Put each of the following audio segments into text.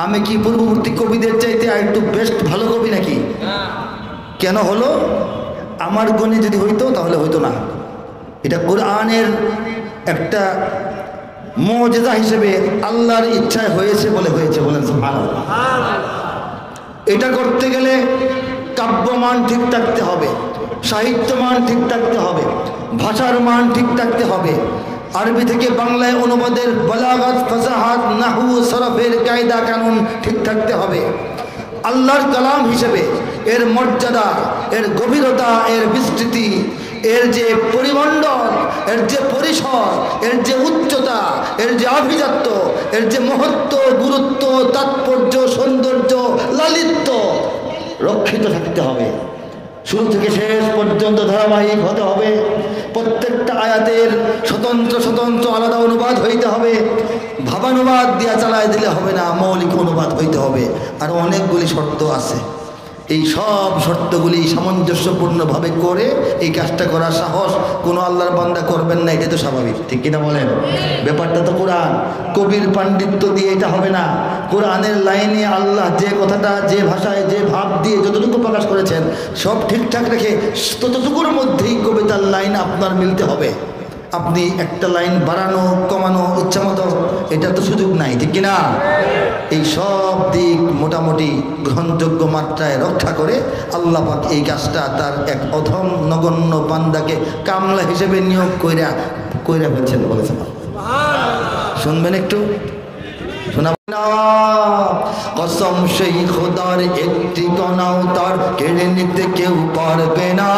আমি কি পূর্ববর্তী কবিদের চাইতে আর একটু বেস্ট ভালো কবি নাকি? কেন হলো? আমার গুণে যদি হইতো তাহলে হইতো না। এটা কোরআনের একটা মুজিজা হিসেবে আল্লাহর ইচ্ছায় হয়েছে বলে হয়েছে, বলেন সুবহানাল্লাহ। এটা করতে গেলে কাব্য মান ঠিক থাকতে হবে, সাহিত্য মান ঠিক থাকতে হবে, ভাষার মান ঠিক থাকতে হবে, আরবি থেকে বাংলায় অনুবাদের বালাগাত, ফাসাহাত, নাহু, সরফের কায়দা কানুন ঠিক থাকতে হবে। আল্লাহর কালাম হিসেবে এর মর্যাদা, এর গভীরতা, এর বিস্তৃতি, এর যে পরিমণ্ডল, এর যে পরিসর, এর যে উচ্চতা, এর যে আভিজাত্য, এর যে মহত্ব, গুরুত্ব, তাৎপর্য, সৌন্দর্য, লালিত্য রক্ষিত থাকতে হবে। শুরু থেকে শেষ পর্যন্ত ধারাবাহিক হতে হবে। প্রত্যেকটা আয়াতের স্বতন্ত্র স্বতন্ত্র আলাদা অনুবাদ হইতে হবে। ভাবানুবাদ দিয়া চালায় দিলে হবে না, মৌলিক অনুবাদ হইতে হবে। আর অনেকগুলি শর্ত আছে। এই সব শর্তগুলি সামঞ্জস্যপূর্ণভাবে করে এই কাজটা করার সাহস কোনো আল্লাহর বান্দা করবেন না, এটা তো স্বাভাবিক, ঠিক কিনা বলেন? ব্যাপারটা তো কোরআন, কবির পাণ্ডিত্য দিয়ে এটা হবে না। কোরআনের লাইনে আল্লাহ যে কথাটা, যে ভাষায়, যে ভাব দিয়ে যতটুকু প্রকাশ করেছেন সব ঠিকঠাক রেখে ততটুকুর মধ্যেই কবিতার লাইন আপনার মিলতে হবে। আপনি একটা লাইন বাড়ানো কমানো ইচ্ছা মতো, এটা তো সুযোগ নাই, ঠিক কিনা? এই সব দিক মোটামুটি গ্রহণযোগ্য মাত্রায় রক্ষা করে আল্লাহ পাক এই কাজটা তার এক অধম নগণ্য বান্দাকে কামলা হিসেবে নিয়োগ কইরা ফেলছেন, বলেছেন। শুনবেন একটু, শোনাবেন না? কসম সেই খোদার একটি কণাও তার কেড়ে নিতে কেউ পারবে না।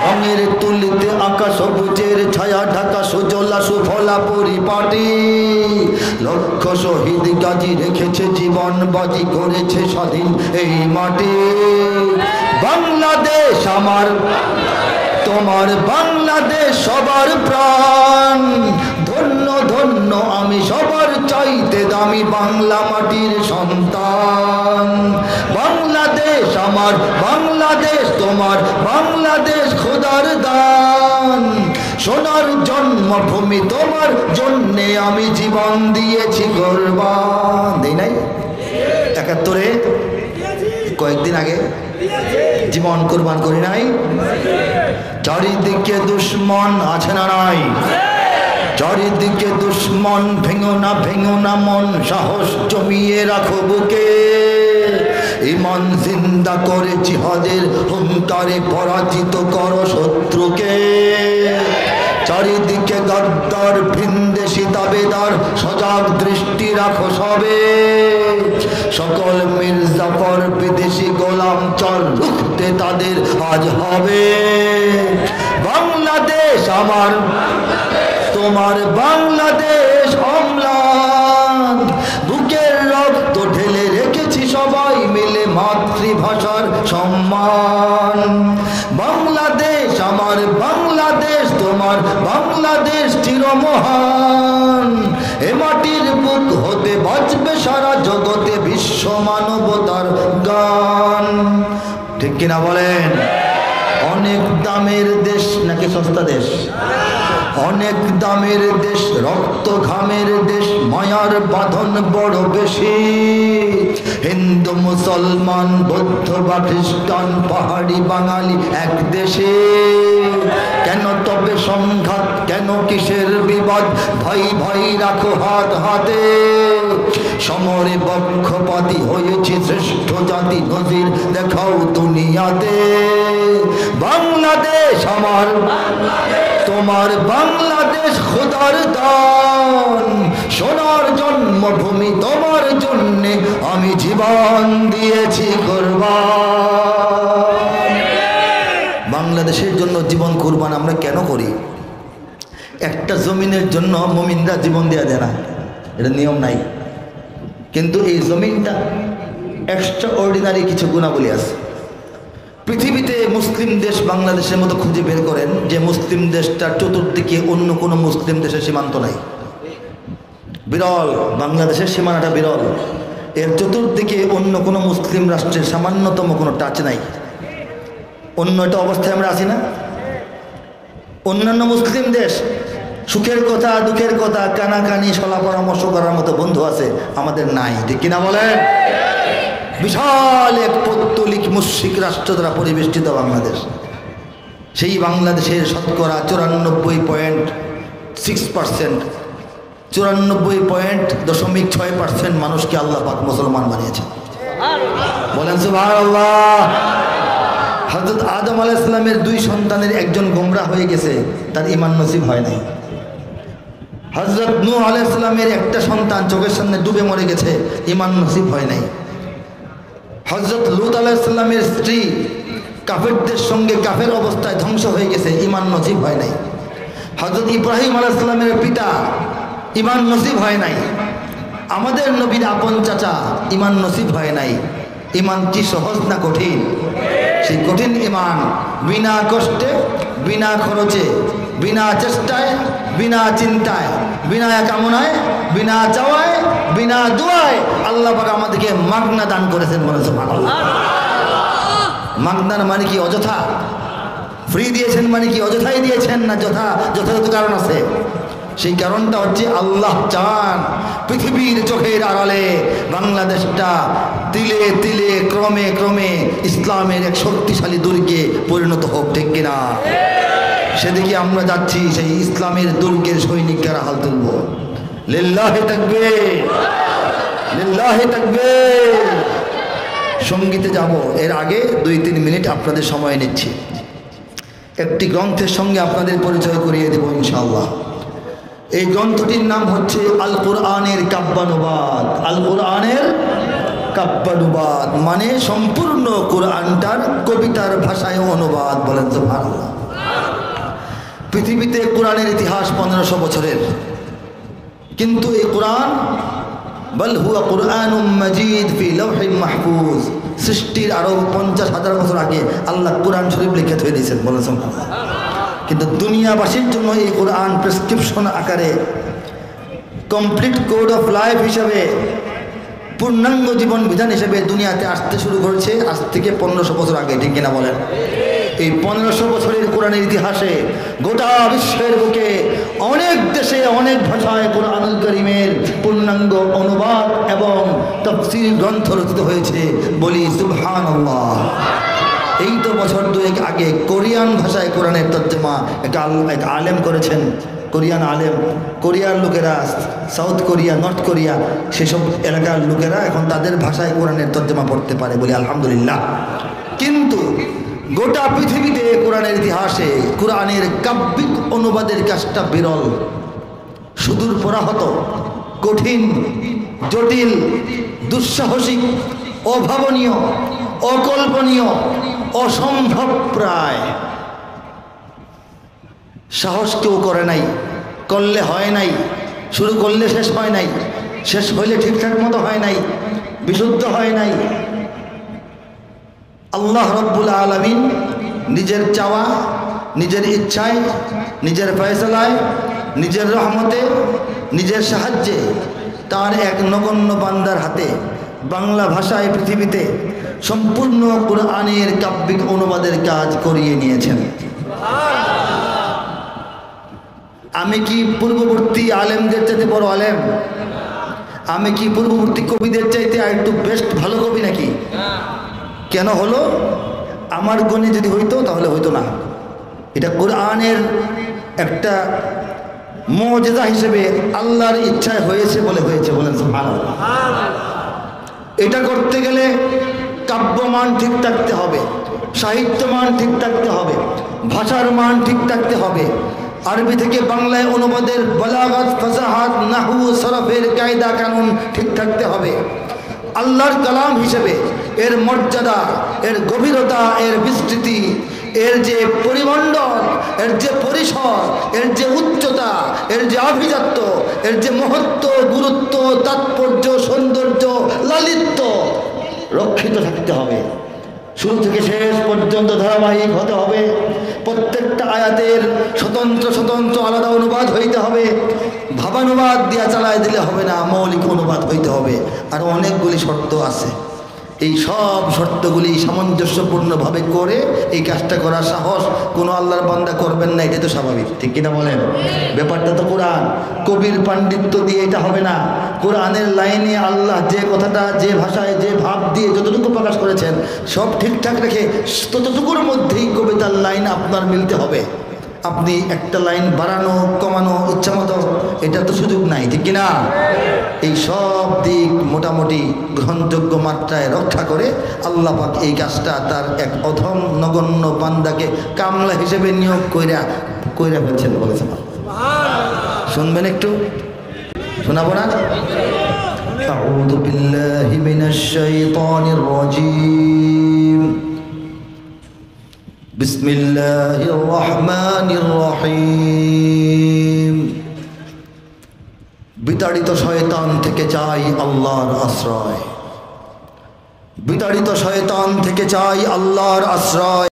রঙের তুলিতে আঁকা সবুজের ছায়া ঢাকা সুজলা সুফলা পরিপাটি। লক্ষ শহীদ গাজী রেখেছে জীবন বাজি, করেছে স্বাধীন এই মাটি। বাংলাদেশ আমার, তোমার বাংলাদেশ সবার প্রাণ। ধন্য ধন্য আমি সবার চাইতে দামি বাংলা মাটির সন্তান। বাংলাদেশ আমার, বাংলাদেশ তোমার, বাংলাদেশ খোদার দান। সোনার জন্মভূমি তোমার জন্যে আমি জীবন দিয়েছি কোরবান। দেই নাই? ৭১ কয়েকদিন আগে জীবন কোরবান করি নাই? চারিদিকে দুশ্মন আছে না নাই? চারিদিকে দুশ্মন, ভেঙো না মন, সাহস জমিয়ে রাখো বুকে। ইমান জিন্দা করে জিহাদের হুঙ্কারে পরাজিত করো শত্রুকে। চারিদিকে গদ্দার ভিনদেশি দাবেদার, সজাগ দৃষ্টি রাখো সবে। সকল মির্জাফর বিদেশি গোলাম চল রুখতে তাদের আজ হবে। বাংলাদেশ আমার, তোমার বাংলাদেশ অম্লান। বুকের রক্ত ঢেলে রেখেছি সবাই মিলে মাতৃভাষার সম্মান। বাংলাদেশ আমার, বাংলাদেশ তোমার, বাংলাদেশ চিরমহান। এ মাটির বুক হতে বাঁচবে সারা জগতে বিশ্ব মানবতার গান। ঠিক কিনা বলেন? অনেক দামের দেশ নাকি সস্তা দেশ? অনেক দামের দেশ, রক্ত ঘামের দেশ, মায়ার বাঁধন বড় বেশি। হিন্দু মুসলমান বৌদ্ধ বা খ্রিস্টান পাহাড়ি বাঙালি এক দেশে। কেন তবে সংঘাত, কেন কিসের বিবাদ? ভাই ভাই রাখো হাত হাতে। সমরে পক্ষপাতী হয়েছে শ্রেষ্ঠ জাতি, নজির দেখাও দুনিয়াতে। বাংলাদেশ আমার, তোমার বাংলাদেশ খোদার দান। সোনার জন্মভূমি তোমার জন্যে আমি জীবন দিয়েছি কোরবান। বাংলাদেশের জন্য জীবন কোরবান আমরা কেন করি? একটা জমিনের জন্য মুমিনরা জীবন দেয়া দেয় না, এটা নিয়ম নাই। কিন্তু এই জমিনটা এক্সট্রা অর্ডিনারি কিছু গুণাবলী আছে। পৃথিবীতে মুসলিম দেশ বাংলাদেশের মতো খুঁজে বের করেন যে মুসলিম দেশটার চতুর্দিকে অন্য কোনো মুসলিম দেশের সীমান্ত নাই। বিরল, বাংলাদেশের সীমানাটা বিরল। এর চতুর্দিকে অন্য কোনো মুসলিম রাষ্ট্রের সামান্যতম কোনো টাচ নাই। অন্য একটা অবস্থায় আমরা আছি না? অন্যান্য মুসলিম দেশ সুখের কথা দুঃখের কথা কানাকানি সলা পরামর্শ করার মতো বন্ধু আছে, আমাদের নাই, ঠিক কিনা বলেন? বিশাল এক পৌত্তলিক মুশরিক রাষ্ট্র দ্বারা পরিবেষ্টিত বাংলাদেশ। সেই বাংলাদেশের শতকরা 94.6%, 94.6% মানুষকে আল্লাহ পাক মুসলমান বানিয়েছে। বলেন সুবহানাল্লাহ। হযরত আদম আলাইহিস সালামের 2 সন্তানের একজন গোমরাহ হয়ে গেছে, তার ঈমান নসিব হয় নাই। হযরত নূহ আলাইহিস সালামের একটা সন্তান চোখের সামনে ডুবে মরে গেছে, ঈমান নসিব হয় নাই। হযরত লূত আলাইহিস সালামের স্ত্রী কাফেরদের সঙ্গে কাফের অবস্থায় ধ্বংস হয়ে গেছে, ঈমান নসিব হয় নাই। হযরত ইব্রাহিম আলাইহিস সালামের পিতা ঈমান নসিব হয় নাই। আমাদের নবীর আপন চাচা ঈমান নসিব হয় নাই। ঈমান কি সহজ না কঠিন? সেই কঠিন ঈমান বিনা কষ্টে, বিনা খরচে, বিনা চেষ্টায়, বিনা চিন্তায়, বিনা কামনায়, বিনা চাওয়ায়, বিনা দোয়ায় আল্লাহ পাক আমাদেরকে মাগনা দান করেছেন। বলে সুবহানাল্লাহ। মাগনার মানে কি অযথা? ফ্রি দিয়েছেন মানে কি অযথাই দিয়েছেন না যথাযথ কারণ আছে? সেই কারণটা হচ্ছে আল্লাহ চান পৃথিবীর চোখের আড়ালে বাংলাদেশটা তিলে তিলে ক্রমে ক্রমে ইসলামের এক শক্তিশালী দুর্গে পরিণত হোক, ঠিক কিনা? সেদিকে আমরা যাচ্ছি, সেই ইসলামের দুর্গের সৈনিকরা হাল তুলব। লিল্লাহি তাকবীর, লিল্লাহি তাকবীর। সঙ্গীতে যাব, এর আগে 2-3 মিনিট আপনাদের সময় নিচ্ছি। একটি গ্রন্থের সঙ্গে আপনাদের পরিচয় করিয়ে দেব ইনশাআল্লাহ। এই গ্রন্থটির নাম হচ্ছে আল কোরআনের কাব্যানুবাদ। আল কোরআনের কাব্যানুবাদ মানে সম্পূর্ণ কোরআনটার কবিতার ভাষায় অনুবাদ। বলেন সুবহানাল্লাহ। পৃথিবীতে কোরআনের ইতিহাস 1500 বছরের, কিন্তু এই কোরআন বল হুয়া কুরআনুম মাজিদ ফি লাওহিম মাহফুজ, সৃষ্টির আরো 50,000 বছর আগে আল্লাহ কোরআন শরীফ লিখে থয়ে দিয়েছেন। বলেন সুবহানাল্লাহ। কিন্তু দুনিয়াবাসীর জন্য এই কোরআন প্রেসক্রিপশন আকারে কমপ্লিট কোড অফ লাইফ হিসাবে, পূর্ণাঙ্গ জীবন বিধান হিসেবে দুনিয়াতে আসতে শুরু করেছে আজ থেকে 1500 বছর আগে, ঠিক কিনা বলেন? এই 1500 বছরের কোরআনের ইতিহাসে গোটা বিশ্বের বুকে অনেক দেশে অনেক ভাষায় কোরআনুল কারীমের পূর্ণাঙ্গ অনুবাদ এবং তাফসীর গ্রন্থ রচিত হয়েছে। বলি সুবহানাল্লাহ। এই তো বছর 2 আগে কোরিয়ান ভাষায় কোরআনের তর্জমা এক আলেম করেছেন, কোরিয়ান আলেম। কোরিয়ার লোকেরা, সাউথ কোরিয়া, নর্থ কোরিয়া, সেসব এলাকার লোকেরা এখন তাদের ভাষায় কোরআনের তর্জমা পড়তে পারে, বলি আলহামদুলিল্লাহ। কিন্তু গোটা পৃথিবীতে কোরআনের ইতিহাসে কোরআনের কাব্যিক অনুবাদের কাজটা বিরল, সুদূর পরাহত, কঠিন, জটিল, দুঃসাহসিক, অভাবনীয়, অকল্পনীয়, অসম্ভব প্রায়। সাহস কেউ করে নাই, করলে হয় নাই, শুরু করলে শেষ হয় নাই, শেষ হইলে ঠিকঠাক মতো হয় নাই, বিশুদ্ধ হয় নাই। আল্লাহ রব্বুল আলামিন নিজের চাওয়া, নিজের ইচ্ছায়, নিজের ফয়সালায়, নিজের রহমতে, নিজের সাহায্যে তার এক নগণ্য বান্দার হাতে বাংলা ভাষায় পৃথিবীতে সম্পূর্ণ কোরআনের কাব্যিক অনুবাদের কাজ করিয়ে নিয়েছেন। আমি কি পূর্ববর্তী আলেমদের চাইতে বড় আলেম? আমি কি পূর্ববর্তী কবিদের চাইতে আর একটু বেস্ট ভালো কবি নাকি? কেন হলো? আমার গুণে যদি হইতো তাহলে হইতো না। এটা কোরআনের একটা মুজিজা হিসেবে আল্লাহর ইচ্ছায় হয়েছে বলে হয়েছে। বলেন সুবহানাল্লাহ। এটা করতে গেলে কাব্যমান ঠিক থাকতে হবে, সাহিত্য মান ঠিক থাকতে হবে, ভাষার মান ঠিক থাকতে হবে, আরবি থেকে বাংলায় অনুবাদের বালাগাত, ফাসাহাত, নাহু, সরফের কায়দা কানুন ঠিক থাকতে হবে। আল্লাহর কালাম হিসেবে এর মর্যাদা, এর গভীরতা, এর বিস্তৃতি, এর যে পরিমণ্ডল, এর যে পরিসর, এর যে উচ্চতা, এর যে আভিজাত্য, এর যে মহত্ব, গুরুত্ব, তাৎপর্য, সৌন্দর্য, লালিত্য রক্ষিত থাকতে হবে। শুরু থেকে শেষ পর্যন্ত ধারাবাহিক হতে হবে। প্রত্যেকটা আয়াতের স্বতন্ত্র স্বতন্ত্র আলাদা অনুবাদ হইতে হবে। ভাবানুবাদ দিয়া চালায় দিলে হবে না, মৌলিক অনুবাদ হইতে হবে। আর অনেকগুলি শর্ত আছে। এই সব শর্তগুলি সামঞ্জস্যপূর্ণভাবে করে এই কাজটা করার সাহস কোনো আল্লাহর বান্দা করবেন না, এটা তো স্বাভাবিক, ঠিক কিনা বলেন? ব্যাপারটা তো কোরআন, কবির পাণ্ডিত্য দিয়ে এটা হবে না। কোরআনের লাইনে আল্লাহ যে কথাটা, যে ভাষায়, যে ভাব দিয়ে যতটুকু প্রকাশ করেছেন সব ঠিকঠাক রেখে ততটুকুর মধ্যেই কবিতার লাইন আপনার মিলতে হবে। আপনি একটা লাইন বাড়ানো কমানো ইচ্ছা মতো, এটা তো সুযোগ নাই, ঠিক কিনা? এই সব দিক মোটামুটি গ্রহণযোগ্য মাত্রায় রক্ষা করে আল্লাহ পাক এই কাজটা তার এক অধম নগণ্য বান্দাকে কামলা হিসেবে নিয়োগ কইরা ফেলছেন বলেছেন। শুনবেন একটু, শোনাবো না? আউযু বিল্লাহি মিনাশ শাইতানির রাজীম। বিসমিল্লাহির রহমানির রহিম। বিতাড়িত শয়তান থেকে চাই আল্লাহর আশ্রয়, বিতাড়িত শয়তান থেকে চাই আল্লাহর আশ্রয়।